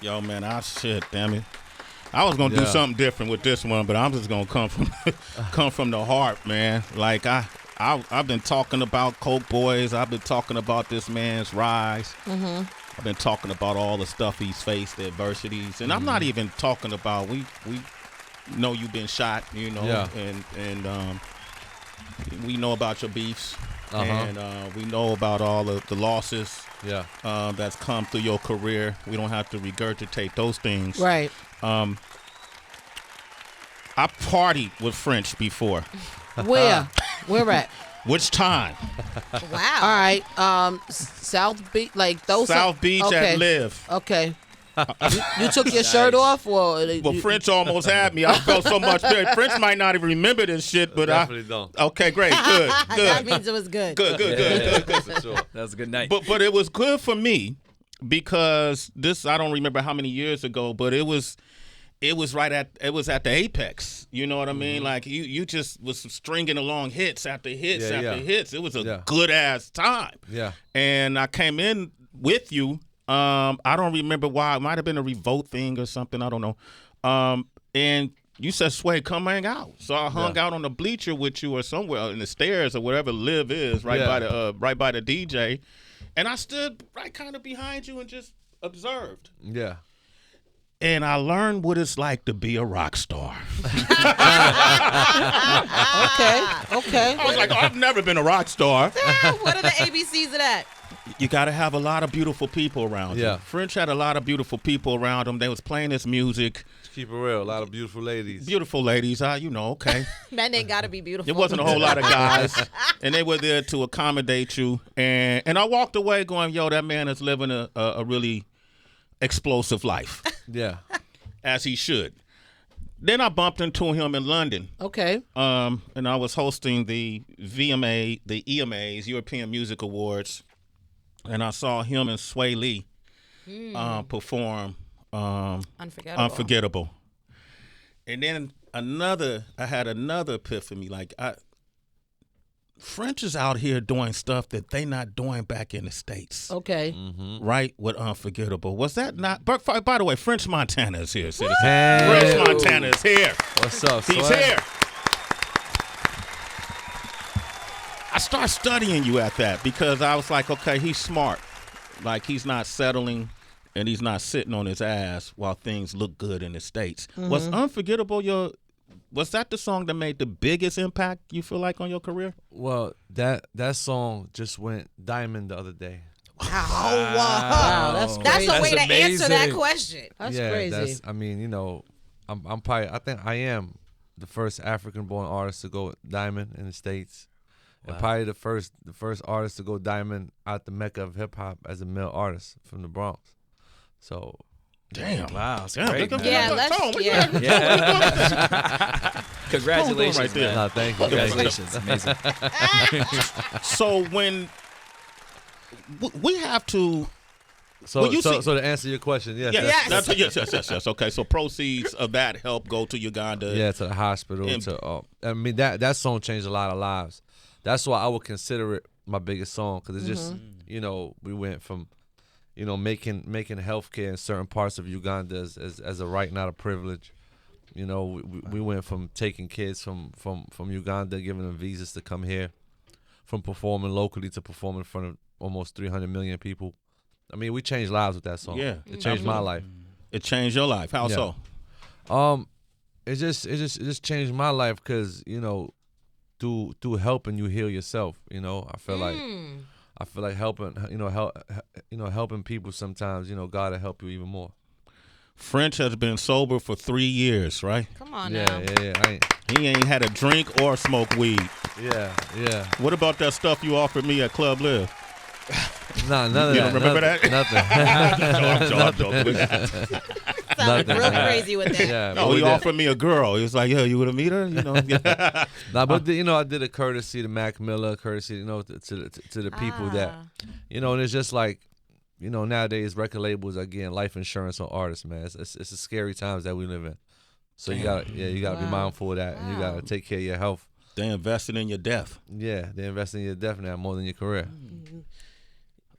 Yo, man, damn it. I was gonna do something different with this one, but I'm just gonna come from the heart, man. Like I've been talking about Coke Boys. I've been talking about this man's rise. Mm-hmm. I've been talking about all the stuff he's faced, the adversities, and I'm not even talking about we know you've been shot, and we know about your beefs, and we know about all of the losses, that's come through your career. We don't have to regurgitate those things, right? I partied with French before. Where at? Which time? Wow. All right. South Beach, like those. South Beach at Live. Okay. You took your shirt off, or French almost had me. I felt so much better. French might not even remember this shit, but definitely don't. Okay, great, good. That means it was good. Good. For sure. That was a good night. But it was good for me because I don't remember how many years ago, but it was at the apex. You know what I mean? Like you just was stringing along hits after hits after hits. It was a good ass time. Yeah. And I came in with you. I don't remember why. It might have been a revolt thing or something. I don't know. And you said, Sway, come hang out. So I hung out on the bleacher with you or somewhere in the stairs or whatever Live is, right by the DJ. And I stood right kind of behind you and just observed. Yeah. And I learned what it's like to be a rock star. okay. I was like, I've never been a rock star. What are the ABCs of that? You got to have a lot of beautiful people around you. French had a lot of beautiful people around him. They was playing his music. Keep it real. A lot of beautiful ladies. Beautiful ladies. Okay. Men ain't got to be beautiful. There wasn't a whole lot of guys. And they were there to accommodate you. And I walked away going, yo, that man is living a really explosive life. Yeah. As he should. Then I bumped into him in London. Okay. And I was hosting the EMAs, European Music Awards. And I saw him and Sway Lee perform Unforgettable. And then I had another epiphany. Like French is out here doing stuff that they not doing back in the States. Okay. Mm-hmm. Right? With Unforgettable. Was that not? But by the way, French Montana is here, citizen. Hey. French Montana is here. What's up, He's Sway? here. I started studying you at that because I was like, okay, he's smart. Like he's not settling and he's not sitting on his ass while things look good in the States. Mm-hmm. Was Unforgettable was that the song that made the biggest impact you feel like on your career? Well, that song just went diamond the other day. Wow. That's a way to amazing. answer that question. That's crazy. I think I am the first African-born artist to go diamond in the States. Wow. And probably the first artist to go diamond out the mecca of hip-hop as a male artist from the Bronx. So... Damn. Wow. That's great. Congratulations, right there. No, thank you. Congratulations. Amazing. So when we have to... So to answer your question, yes. Yes. Okay, so proceeds of that help go to Uganda. Yeah, to the hospital. That song changed a lot of lives. That's why I would consider it my biggest song, because it's just, we went from... making healthcare in certain parts of Uganda as a right, not a privilege. We went from taking kids from Uganda, giving them visas to come here, from performing locally to performing in front of almost 300 million people. I mean, we changed lives with that song. Yeah, it changed my life. It changed your life. How so? It just changed my life because through helping you heal yourself. I feel like helping, helping people sometimes, God will help you even more. French has been sober for 3 years, right? Come on now. Yeah. He ain't had a drink or smoke weed. Yeah. What about that stuff you offered me at Club Live? Nah, none of you that. You don't remember that? Nothing. I'm joking. Sounded real crazy with that. Yeah, no, he offered me a girl. He was like, you would have meet her? Nah, but I did a courtesy to Mac Miller, courtesy, to the people that, and it's just like, nowadays record labels are getting life insurance on artists, man. It's the scary times that we live in. So you gotta be mindful of that, and you gotta take care of your health. They invested in your death. Yeah, they invested in your death now more than your career.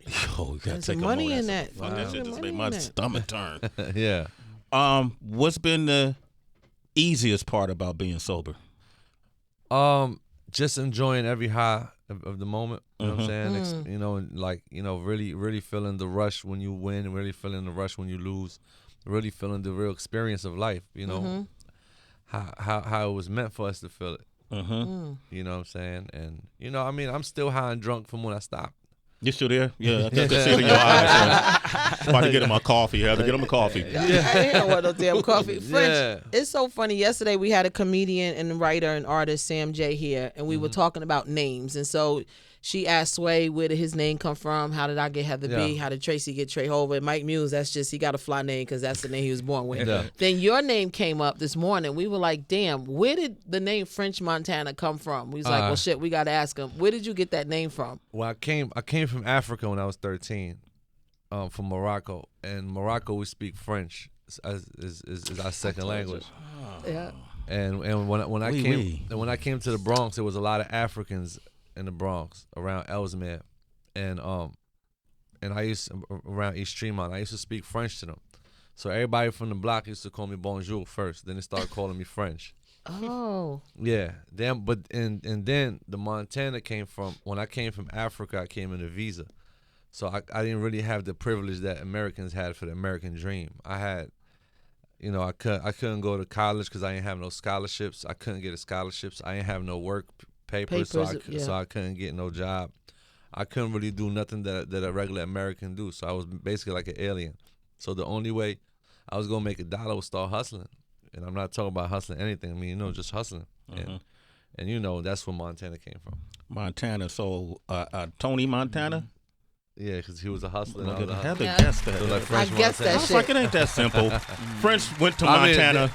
Yo, you gotta There's take some a money moment. in that. Fuck, that There's shit some just money made my in that. stomach turn. Yeah. What's been the easiest part about being sober? Just enjoying every high of the moment. You know what I'm saying? Mm. You know, and like, you know, really feeling the rush when you win, really feeling the rush when you lose, really feeling the real experience of life. You know, how it was meant for us to feel it. You know what I'm saying? And you know, I mean, I'm still high and drunk from when I stopped. You still there? Yeah, I can see it in your eyes. About to get him a coffee. Have to get him a coffee. I don't want no damn coffee. French, Yeah. it's so funny. Yesterday we had a comedian and writer and artist, Sam J, here, and we were talking about names. And so she asked Sway, where did his name come from? How did I get Heather B? Yeah. How did Tracy get Trey Hova? And Mike Muse, that's just, he got a fly name because that's the name he was born with. Yeah. Then your name came up this morning. We were like, damn, where did the name French Montana come from? We was like, well, shit, we got to ask him. Where did you get that name from? Well, I came from Africa when I was 13, from Morocco. And Morocco, we speak French is our second language. Yeah. And when I came to the Bronx, there was a lot of Africans in the Bronx around Ellesmere, and I used around East Tremont. I used to speak French to them, so everybody from the block used to call me Bonjour first. Then they started calling me French. Oh. Yeah. Then then the Montana came from when I came from Africa. I came in a visa, so I didn't really have the privilege that Americans had for the American dream. I had. You know, I couldn't go to college because I didn't have no scholarships. I couldn't get scholarships. I didn't have no work papers, so I couldn't get no job. I couldn't really do nothing that a regular American do. So I was basically like an alien. So the only way I was gonna make $1 was start hustling. And I'm not talking about hustling anything. I mean, you know, just hustling. And you know, that's where Montana came from. Montana. So Tony Montana. Yeah, because he was a hustler. Look And at I Heather was guessed that. so like I French guess Montana. that I was shit. like, it ain't that simple. French went to I mean, Montana.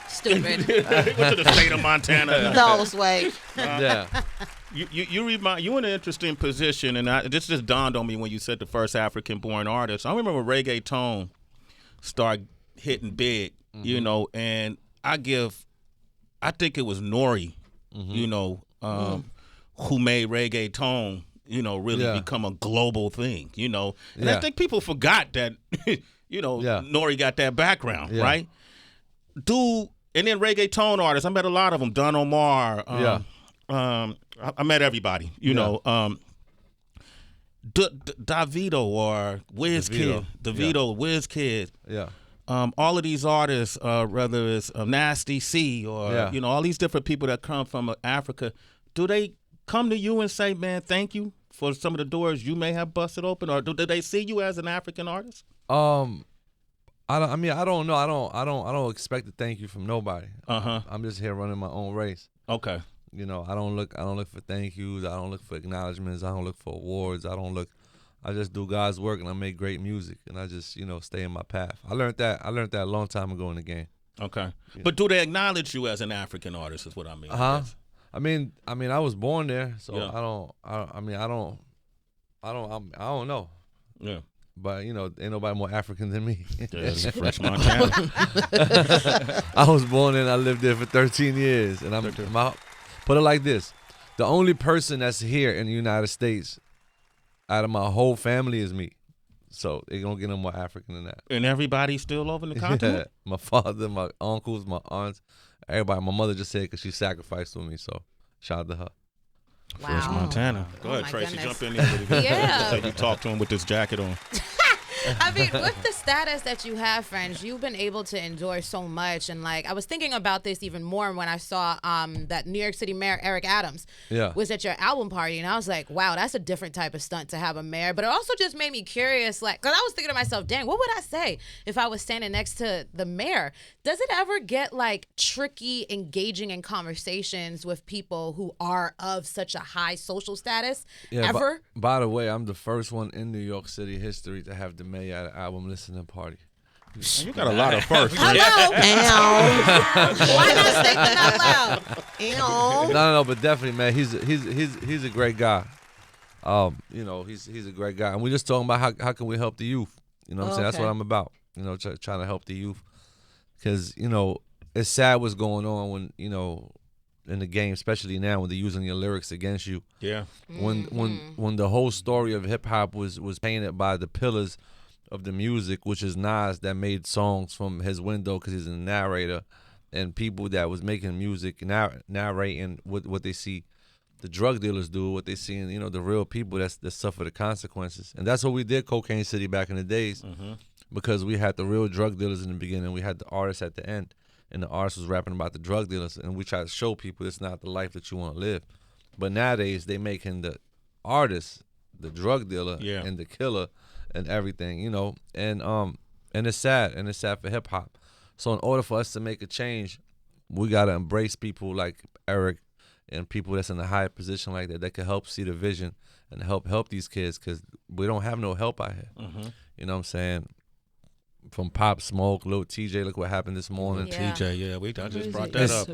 Stupid. He went to the state of Montana. No, Sway. Yeah. You in an interesting position, and this just dawned on me when you said the first African-born artist. I remember when reggaeton started hitting big, you know, and I think it was Nori, you know, who made reggaeton, you know, really become a global thing, you know. And I think people forgot that, you know, Nori got that background, right? Dude, and then reggaeton artists, I met a lot of them. Don Omar, I met everybody, you know. Davido or Wizkid, Wizkid. Yeah. All of these artists, whether it's Nasty C or, you know, all these different people that come from Africa, do they come to you and say, man, thank you for some of the doors you may have busted open? Or do they see you as an African artist? I don't know. I don't expect a thank you from nobody. I'm just here running my own race. Okay. You know, I don't look for thank yous. I don't look for acknowledgments. I don't look for awards. I just do God's work and I make great music and I just, you know, stay in my path. I learned that a long time ago in the game. Okay. Yeah. But do they acknowledge you as an African artist is what I mean. I mean, I was born there, so I don't know. Yeah. But, you know, ain't nobody more African than me. That's French Montana. I was born there and I lived there for 13 years. And put it like this. The only person that's here in the United States out of my whole family is me. So they're going to get no more African than that. And everybody's still over in the continent? Yeah. My father, my uncles, my aunts, everybody. My mother just said because she sacrificed for me. So shout out to her. Wow. French Montana. Go ahead, Tracy. Goodness. Jump in there. Yeah. So you talk to him with this jacket on. I mean, with the status that you have, French, you've been able to endure so much. And, like, I was thinking about this even more when I saw that New York City Mayor Eric Adams was at your album party. And I was like, wow, that's a different type of stunt to have a mayor. But it also just made me curious, like, because I was thinking to myself, dang, what would I say if I was standing next to the mayor? Does it ever get, like, tricky engaging in conversations with people who are of such a high social status ever? By the way, I'm the first one in New York City history to have the mayor at an album listening party. You got a lot of firsts. Hello. Why not say that out loud? No, but definitely, man, he's a great guy. You know, he's a great guy, and we're just talking about how can we help the youth. You know what I'm saying? That's what I'm about. You know, trying to help the youth, because you know it's sad what's going on when you know in the game, especially now when they're using your lyrics against you. Yeah. When the whole story of hip hop was painted by the pillars of the music, which is Nas that made songs from his window because he's a narrator, and people that was making music narrating what they see the drug dealers do, what they see in, the real people that suffer the consequences. And that's what we did Cocaine City back in the days, because we had the real drug dealers in the beginning, we had the artists at the end, and the artist was rapping about the drug dealers, and we try to show people it's not the life that you want to live. But nowadays they making the artist the drug dealer and the killer and everything, and it's sad, for hip hop. So in order for us to make a change, we gotta embrace people like Eric and people that's in a high position like that can help see the vision and help these kids, because we don't have no help out here. You know what I'm saying? From Pop Smoke, Lil TJ, look what happened this morning. TJ, I just brought that up.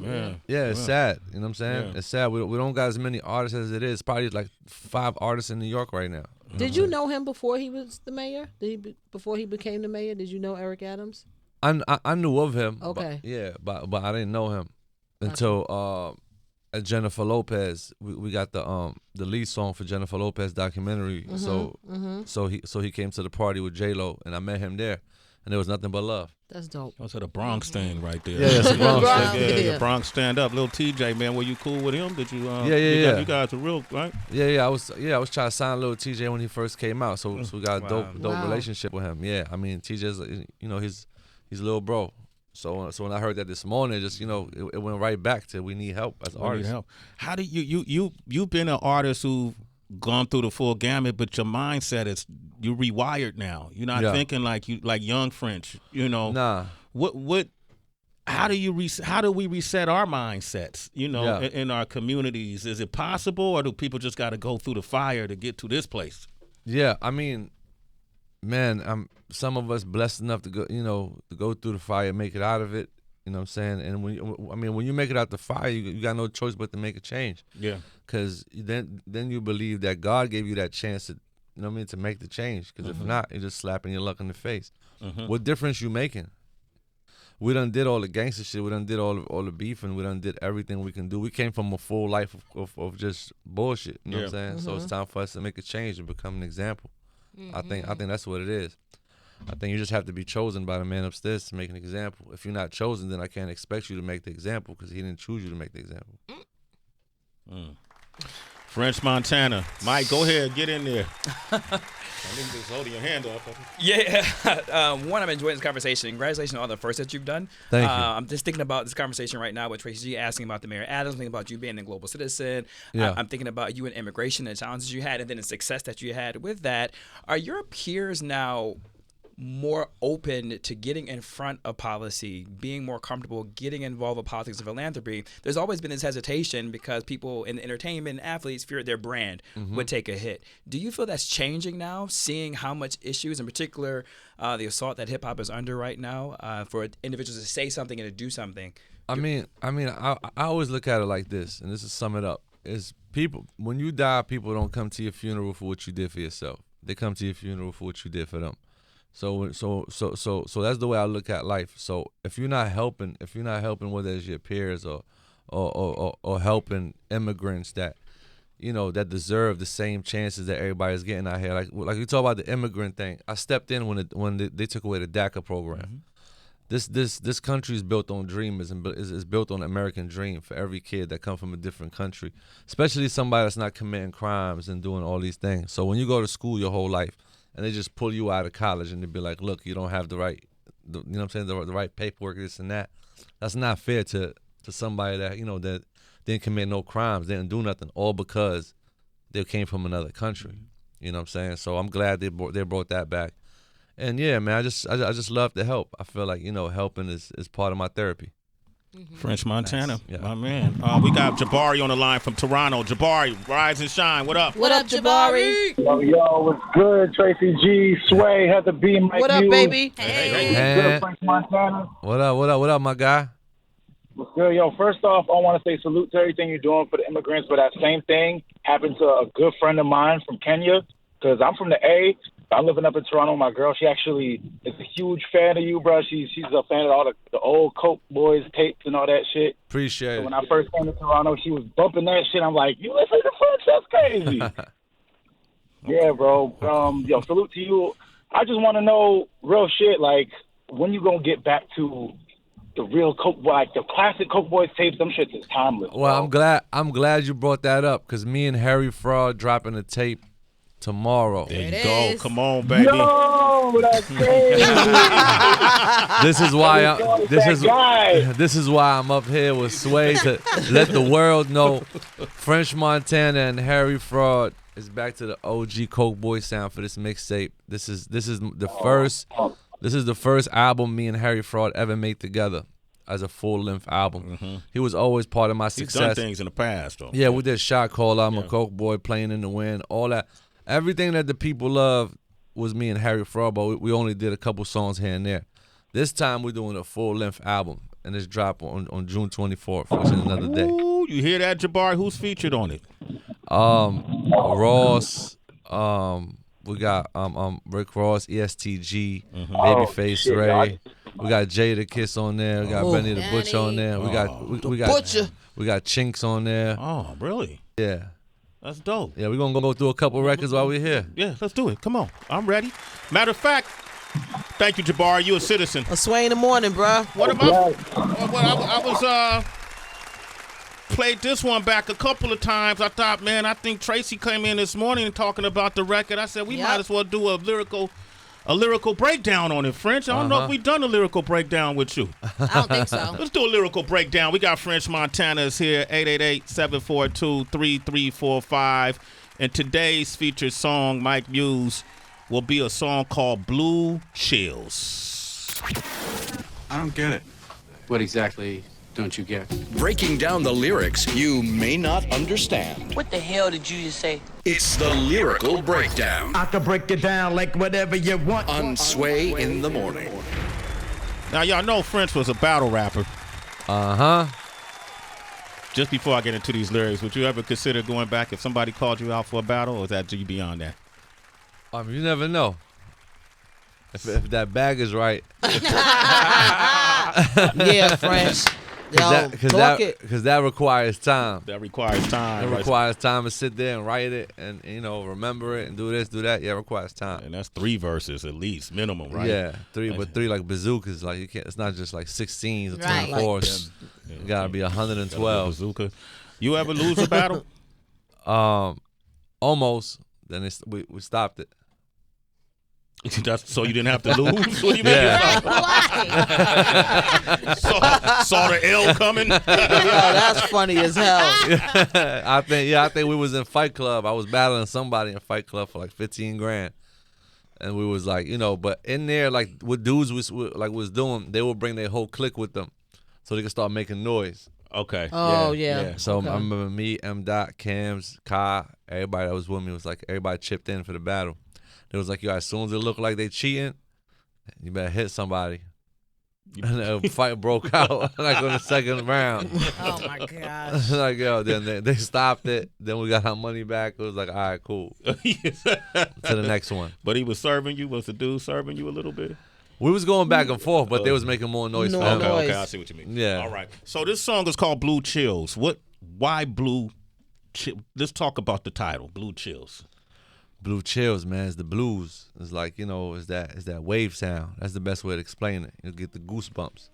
It's sad. You know what I'm saying? It's sad. We don't got as many artists as it is. Probably like 5 artists in New York right now. Did you know him before he was the mayor? Before he became the mayor? Did you know Eric Adams? I knew of him. Okay. But I didn't know him until at Jennifer Lopez. We got the lead song for Jennifer Lopez documentary. So he came to the party with J-Lo, and I met him there, and there was nothing but love. That's dope. That's the Bronx thing right there. Yeah, it's the Bronx thing. The Bronx stand up. Little TJ, man, were you cool with him? Did you? You guys are real, right? I was trying to sign Little TJ when he first came out. So we got a dope relationship with him. Yeah, I mean TJ's, he's a little bro. So when I heard that this morning, just it went right back to we need help as artists. How do you've been an artist who've gone through the full gamut, but your mindset is you rewired now. You're not thinking like young French. Nah. How do we reset our mindsets? In our communities, is it possible, or do people just got to go through the fire to get to this place? Yeah, I mean, man, some of us blessed enough to go through the fire and make it out of it. You know what I'm saying? And when you make it out the fire, you got no choice but to make a change. Yeah. Because then you believe that God gave you that chance to, to make the change. Because if not, you're just slapping your luck in the face. What difference you making? We done did all the gangster shit. We done did all the beefing. We done did everything we can do. We came from a full life of just bullshit. You know what I'm saying? So it's time for us to make a change and become an example. I think that's what it is. I think you just have to be chosen by the man upstairs to make an example. If you're not chosen, then I can't expect you to make the example because he didn't choose you to make the example. French Montana. Mike, go ahead. Get in there. I think just holding your hand up. Yeah. One, I'm enjoying this conversation. Congratulations on all the first that you've done. Thank you. I'm just thinking about this conversation right now with Tracy G asking about the Mayor Adams, thinking about you being a global citizen. Yeah. I'm thinking about you and immigration and the challenges you had and then the success that you had with that. Are your peers now more open to getting in front of policy, being more comfortable getting involved with politics and philanthropy? There's always been this hesitation because people in entertainment and athletes fear their brand would take a hit. Do you feel that's changing now, seeing how much issues, in particular the assault that hip-hop is under right now, for individuals to say something and to do something? I always look at it like this, and this is sum it up, is people, when you die, people don't come to your funeral for what you did for yourself. They come to your funeral for what you did for them. So that's the way I look at life. So if you're not helping, whether it's your peers or helping immigrants that, that deserve the same chances that everybody's getting out here. Like you talk about the immigrant thing. I stepped in when they took away the DACA program. This country is built on dreamers and is built on the American dream for every kid that come from a different country, especially somebody that's not committing crimes and doing all these things. So when you go to school your whole life, and they just pull you out of college and they be like, look, you don't have the right, the right paperwork, this and that. That's not fair to somebody that, that didn't commit no crimes, didn't do nothing, all because they came from another country. You know what I'm saying? So I'm glad they brought that back. And yeah, man, I just love to help. I feel like, helping is part of my therapy. French Montana, my man. We got Jabari on the line from Toronto. Jabari, rise and shine. What up? What up, Jabari? Yo, what's good? Tracy G, Sway, Heather B, Mike What up, Hughes. baby? What's good, French Montana? What up, my guy? What's good? Yo, first off, I want to say salute to everything you're doing for the immigrants, but that same thing happened to a good friend of mine from Kenya, because I'm from the A, I'm living up in Toronto. My girl, she actually is a huge fan of you, bro. She's a fan of all the old Coke Boys tapes and all that shit. Appreciate So it. when I first came to Toronto, she was bumping that shit. I'm like, you listen to French? That's crazy. Yeah, bro. Yo, salute to you. I just want to know real shit, like, when you gonna get back to the real Coke, like the classic Coke Boys tapes? Them shits is timeless. Well, bro. I'm glad you brought that up because me and Harry Fraud dropping a tape tomorrow. There you It go. is. Come on, baby. Yo, that's crazy. This is why Guy. this is why I'm up here with Sway to let the world know French Montana and Harry Fraud is back to the OG Coke Boy sound for this mixtape. This is the first album me and Harry Fraud ever made together as a full-length album. He was always part of my He's success. done things in the past, though. Yeah, we did Shot Caller, I'm a Coke Boy, Playing in the Wind, all that. Everything that the people love was me and Harry Fraud, but we only did a couple songs here and there. This time we're doing a full-length album, and it's dropped on June 24th, which is another day. Ooh, you hear that, Jabari? Who's featured on it? Ross, we got Rick Ross, ESTG, Babyface Ray. We got Jay the Kiss on there. We got Benny the Butcher on there. We got Butcher. We got Chinks on there. Oh, really? Yeah. That's dope. Yeah, we're gonna go through a couple records while we're here. Yeah, let's do it. Come on. I'm ready. Matter of fact, thank you, Jabari. You a citizen. A Sway in the morning, bro. What about I was played this one back a couple of times. I thought, man, I think Tracy came in this morning talking about the record. I said we might as well do a lyrical breakdown on it, French. I don't know if we've done a lyrical breakdown with you. I don't think so. Let's do a lyrical breakdown. We got French Montana's here, 888-742-3345. And today's featured song, Mike Muse, will be a song called Blue Chills. I don't get it. What exactly don't you get? Breaking down the lyrics you may not understand. What the hell did you just say? It's the Lyrical Breakdown I can break it down like whatever you want. on Sway in the Morning. Now, y'all know French was a battle rapper. Just before I get into these lyrics, would you ever consider going back if somebody called you out for a battle, or is that you beyond that? You never know. If that bag is right. Yeah, French. Because that requires time. That requires time. It requires time to sit there and write it and, remember it and do this, do that. Yeah, it requires time. And that's 3 verses at least, minimum, right? Yeah, 3, but 3 like bazookas. Like you can't. It's not just like 16s or Right. 24s. You gotta be 112. Bazooka. You ever lose a battle? Almost. Then we stopped it. So you didn't have to lose? What do you mean? Yeah. Why? saw the L coming? Yo, that's funny as hell. I think we was in Fight Club. I was battling somebody in Fight Club for like 15 grand. And we was like, but in there, like what dudes was doing, they would bring their whole clique with them so they could start making noise. Okay. Oh, yeah. So Okay. I remember me, M. Dot, Cams, Kai, everybody that was with me was like, everybody chipped in for the battle. It was like, yo, as soon as it looked like they cheating, you better hit somebody. And the fight broke out like on the second round. Oh my gosh. Like, yo, then they stopped it. Then we got our money back. It was like, all right, cool. To the next one. But he was serving you? Was the dude serving you a little bit? We was going back and forth, but they was making more noise for him. Okay, I see what you mean. Yeah. All right. So this song is called Blue Chills. Why Blue Chills? Let's talk about the title, Blue Chills. Blue Chills, man. It's the blues. It's like, it's that wave sound. That's the best way to explain it. You get the goosebumps.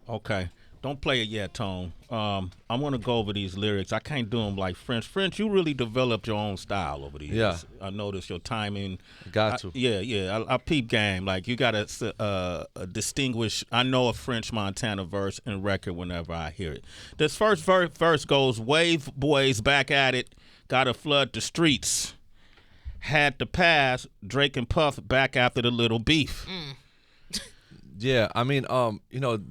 Okay. Don't play it yet, Tone. I'm going to go over these lyrics. I can't do them like French. French, you really developed your own style over the years. Yeah. I noticed your timing. Got to. I peep game. Like, you got to distinguish. I know a French Montana verse and record whenever I hear it. This first verse goes, Wave boys back at it, got to flood the streets. Had to pass, Drake and Puff back after the little beef. Yeah, I mean,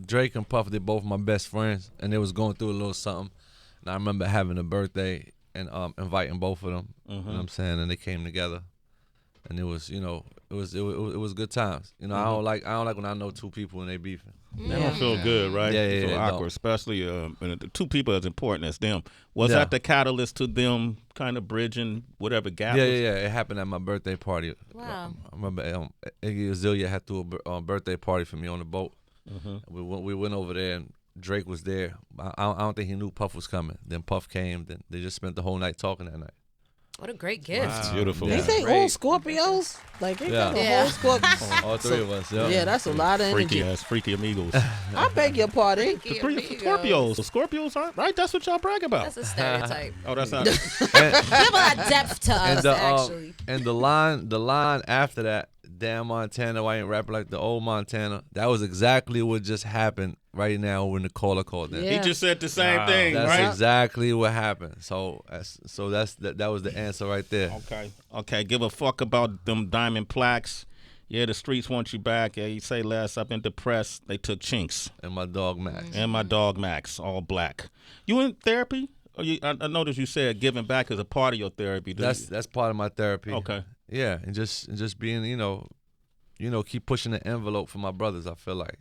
Drake and Puff, they're both my best friends, and they was going through a little something. And I remember having a birthday and inviting both of them. You know what I'm saying? And they came together. and it was it was good times. You know, I don't like when I know two people and they beefing. They don't feel good, right? Yeah, They feel awkward, especially the two people as important as them. Was that the catalyst to them kind of bridging whatever gap? Yeah. It happened at my birthday party. Wow. I remember Iggy Azalea had to do a birthday party for me on the boat. We went over there and Drake was there. I don't think he knew Puff was coming. Then Puff came. Then they just spent the whole night talking that night. What a great gift. Wow. Beautiful. Ain't they all Scorpios? Like, ain't that a whole Scorpio? All three of us, Yeah, that's a lot of energy. Freaky amigos. I beg your pardon. Scorpios. Scorpios aren't right. That's what y'all brag about. That's a stereotype. Oh, that's not. Give a lot of depth to us, actually. And the line after that, damn Montana, why ain't rapping like the old Montana? That was exactly what just happened right now when the caller called in. Yeah. He just said the same thing, That's right? exactly what happened. So that was the answer right there. Okay. Give a fuck about them diamond plaques. Yeah, the streets want you back. Yeah, you say less. I've been depressed. They took Chinks. And my dog Max. And my dog Max, all black. You in therapy? Or I noticed you said giving back is a part of your therapy. That's part of my therapy. Okay. Yeah, and just being, keep pushing the envelope for my brothers. I feel like,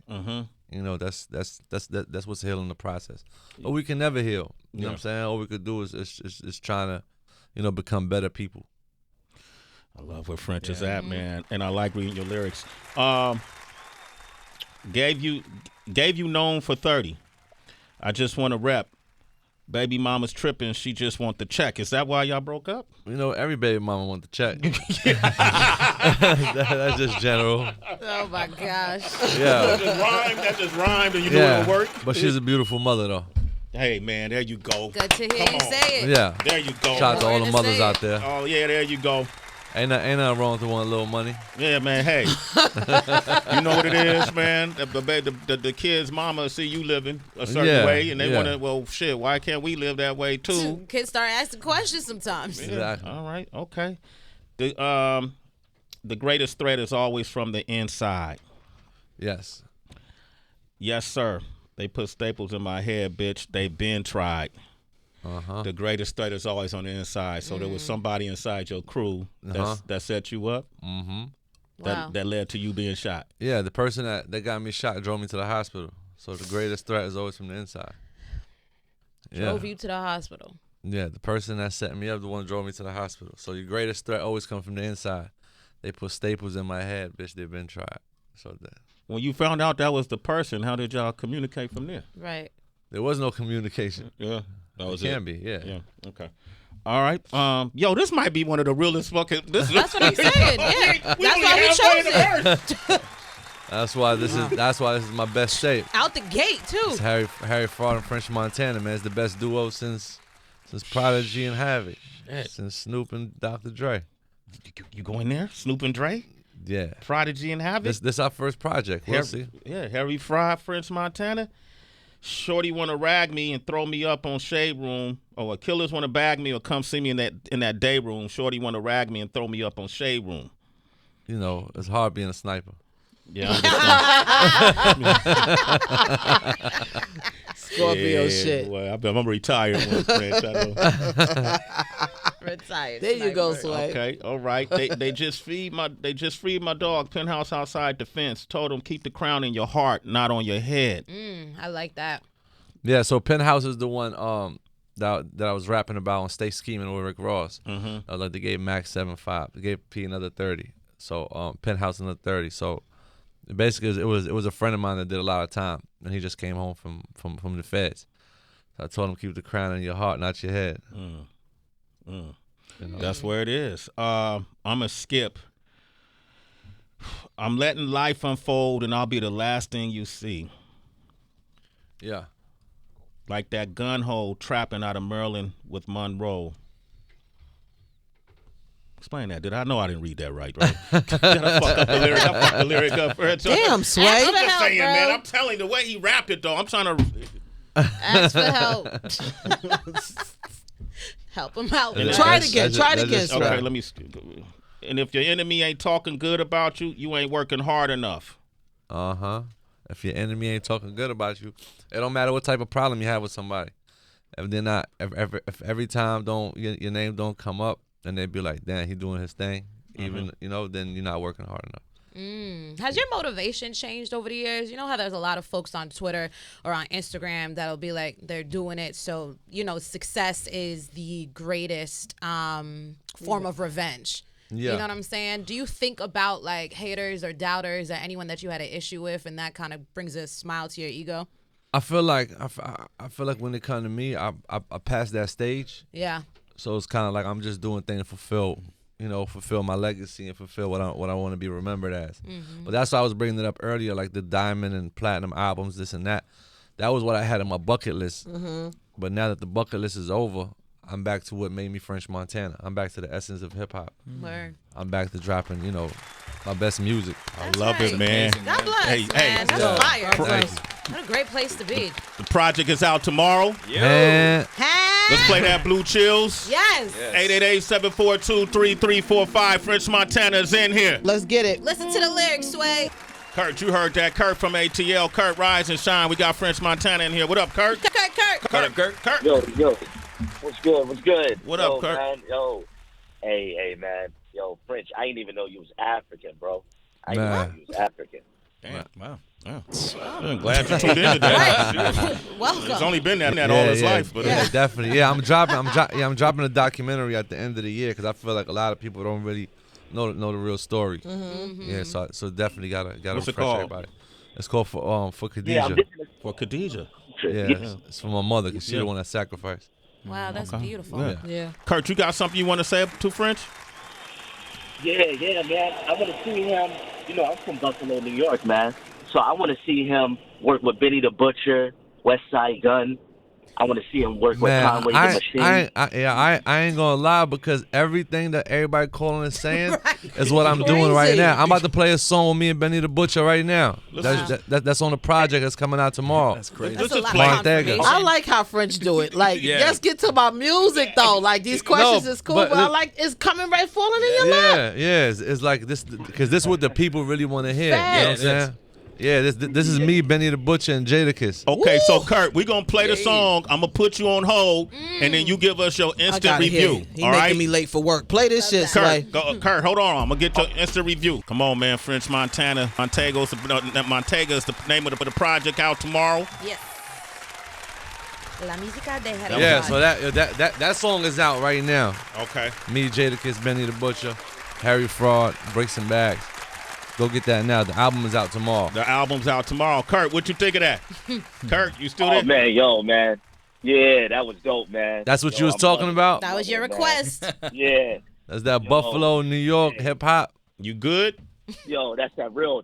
that's what's healing the process. But we can never heal. You know what I'm saying? All we could do is trying to, become better people. I love where French is at, man, and I like reading your lyrics. Gave you known for 30. I just want to rep. Baby mama's tripping. She just want the check. Is that why y'all broke up? Every baby mama want the check. That's just general. Oh my gosh. Yeah. That just rhymed and you knew it would work. But she's a beautiful mother though. Hey man, there you go. Good to hear you say it. Yeah. There you go. Shout out to all the mothers out there. Oh yeah, there you go. Ain't nothing wrong with wanting a little money. Yeah, man. Hey, you know what it is, man. The kid's mama see you living a certain way, and they want to. Well, shit. Why can't we live that way too? Kids start asking questions sometimes. Exactly. All right. Okay. The greatest threat is always from the inside. Yes. Yes, sir. They put staples in my head, bitch. They been tried. The greatest threat is always on the inside. So there was somebody inside your crew that set you up. That led to you being shot. Yeah, the person that got me shot drove me to the hospital. So the greatest threat is always from the inside. Drove you to the hospital. Yeah, the person that set me up, the one that drove me to the hospital. So your greatest threat always comes from the inside. They put staples in my head, bitch. They've been tried. So that. When you found out that was the person, how did y'all communicate from there? Right. There was no communication. Yeah. That was it. Can be, yeah. Yeah. Okay. All right. Yo, this might be one of the realest fucking. That's what I'm saying. Yeah. That's why we chose it. That's why this is my best shape. Out the gate too. It's Harry Fraud and French Montana, man. It's the best duo since Prodigy and Havoc. Since Snoop and Dr. Dre. You go in there, Snoop and Dre? Yeah. Prodigy and Havoc. This our first project. We'll see. Yeah, Harry Fraud, French Montana. Shorty want to rag me and throw me up on Shade Room. Or killers want to bag me or come see me in that day room. Shorty want to rag me and throw me up on Shade Room. It's hard being a sniper. Yeah. Scorpio shit. Well, I'm retired one, French. Retired. There you go, Sway. Okay, all right. They just freed my dog. Penthouse outside the fence. Told him keep the crown in your heart, not on your head. I like that. Yeah. So Penthouse is the one that I was rapping about on Stay Scheming with Rick Ross. Like they gave Max 7.5. They gave P another 30. So Penthouse another 30. So basically it was a friend of mine that did a lot of time, and he just came home from the feds. So I told him keep the crown in your heart, not your head. That's where it is. I'm a skip. I'm letting life unfold, and I'll be the last thing you see. Yeah. Like that gun hole trapping out of Maryland with Monroe. Explain that. Did I know I didn't read that right? Did I fuck up the lyric? I fucked the lyric up. Damn, Sway. I'm just saying, man. I'm telling you, the way he rapped it, though, I'm trying to... Ask for help. Help him out. Try it again. Okay, let me... And if your enemy ain't talking good about you, you ain't working hard enough. If your enemy ain't talking good about you, it don't matter what type of problem you have with somebody. If they're not, if every time your name don't come up, and they be like, damn, he doing his thing. even then you're not working hard enough. Has your motivation changed over the years? You know how there's a lot of folks on Twitter or on Instagram that'll be like, they're doing it so, success is the greatest form of revenge. Yeah. You know what I'm saying? Do you think about like haters or doubters or anyone that you had an issue with, and that kind of brings a smile to your ego? I feel like when it comes to me, I passed that stage. Yeah. So it's kind of like I'm just doing things to fulfill my legacy and fulfill what I want to be remembered as. But that's why I was bringing it up earlier, like the diamond and platinum albums, this and that. That was what I had on my bucket list. But now that the bucket list is over, I'm back to what made me French Montana. I'm back to the essence of hip hop. Word. I'm back to dropping, my best music. I love it, man. God bless, Hey, man. That's fire. Thank you. What a great place to be. The project is out tomorrow. And Let's play that Blue Chills. Yes. 888-742-3345. French Montana is in here. Let's get it. Listen to the lyrics, Sway. Kurt, you heard that. Kurt from ATL. Kurt, rise and shine. We got French Montana in here. What up, Kurt? Kurt. Yo. What's good? What up, Kurt? Man, hey, man. Yo, French, I didn't even know you was African, bro. I didn't know you was African. Damn, wow. I'm glad you tuned in today. Welcome. He's only been that all his life. But definitely. Yeah, I'm dropping a documentary at the end of the year because I feel like a lot of people don't really know the real story. Yeah, so definitely gotta What's it refresh called? everybody. It's called for Khadijah. Yeah, For Khadijah. Yeah, it's for my mother because she's the one that sacrificed. Wow, that's beautiful. Yeah. Kurt, you got something you want to say to French? Yeah, man. I want to see him. I'm from Buffalo, New York, man. So I want to see him work with Benny the Butcher, West Side Gun. I want to see him work with Conway the Machine. I ain't gonna lie because everything that everybody calling and saying is what I'm doing right now. I'm about to play a song with me and Benny the Butcher right now. That's on the project that's coming out tomorrow. That's crazy. That's a lot of Montega. confirmation. I like how French do it. Like, let's get to my music though. Like these questions is cool, but I like it's coming right falling in your lap. Yeah. It's like this because this is what the people really want to hear. You know what I'm saying? Yeah, this is me, Benny the Butcher, and Jadakiss. Okay, so Kurt, we're going to play the song. I'm going to put you on hold, and then you give us your instant review. He all making right? me late for work. Play this shit, Sway. Kurt, hold on. I'm going to get your instant review. Come on, man. French Montana. Montega is the name of the project out tomorrow. Yes. La música de Harry. Yeah, so that song is out right now. Okay. Me, Jadakiss, Benny the Butcher, Harry Fraud, Breaks and Bags. Go get that now. The album is out tomorrow. The album's out tomorrow. Kurt, what you think of that? Kurt, you still there? Man. Yeah, that was dope, man. That's what you was talking about? That was your request. Yeah. That's that Buffalo, New York hip hop. You good? Yo, that's that real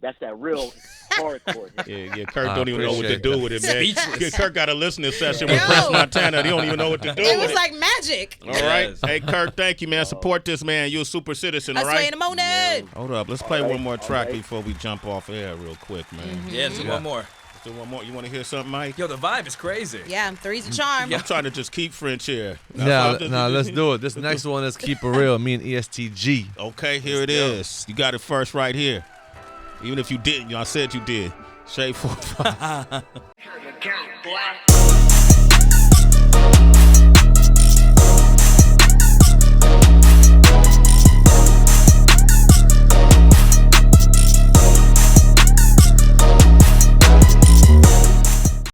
hardcore. Yeah, Kurt don't even know what to do with it, man. Speechless. Kurt got a listening session with French Montana. They don't even know what to do It with was like magic. All right. Hey, Kurt, thank you, man. Support this, man. You're a super citizen, all That's Sway right? in the morning. Hold up. Let's play one more track before we jump off air real quick, man. Yeah, do one more. Let's do one more. You want to hear something, Mike? Yo, the vibe is crazy. Yeah, three's a charm. I'm trying to just keep French here. Nah, let's do it. This next one is Keep It Real, me and ESTG. Okay, here it is. You got it first right here. Even if you didn't, I said you did. Shade 45.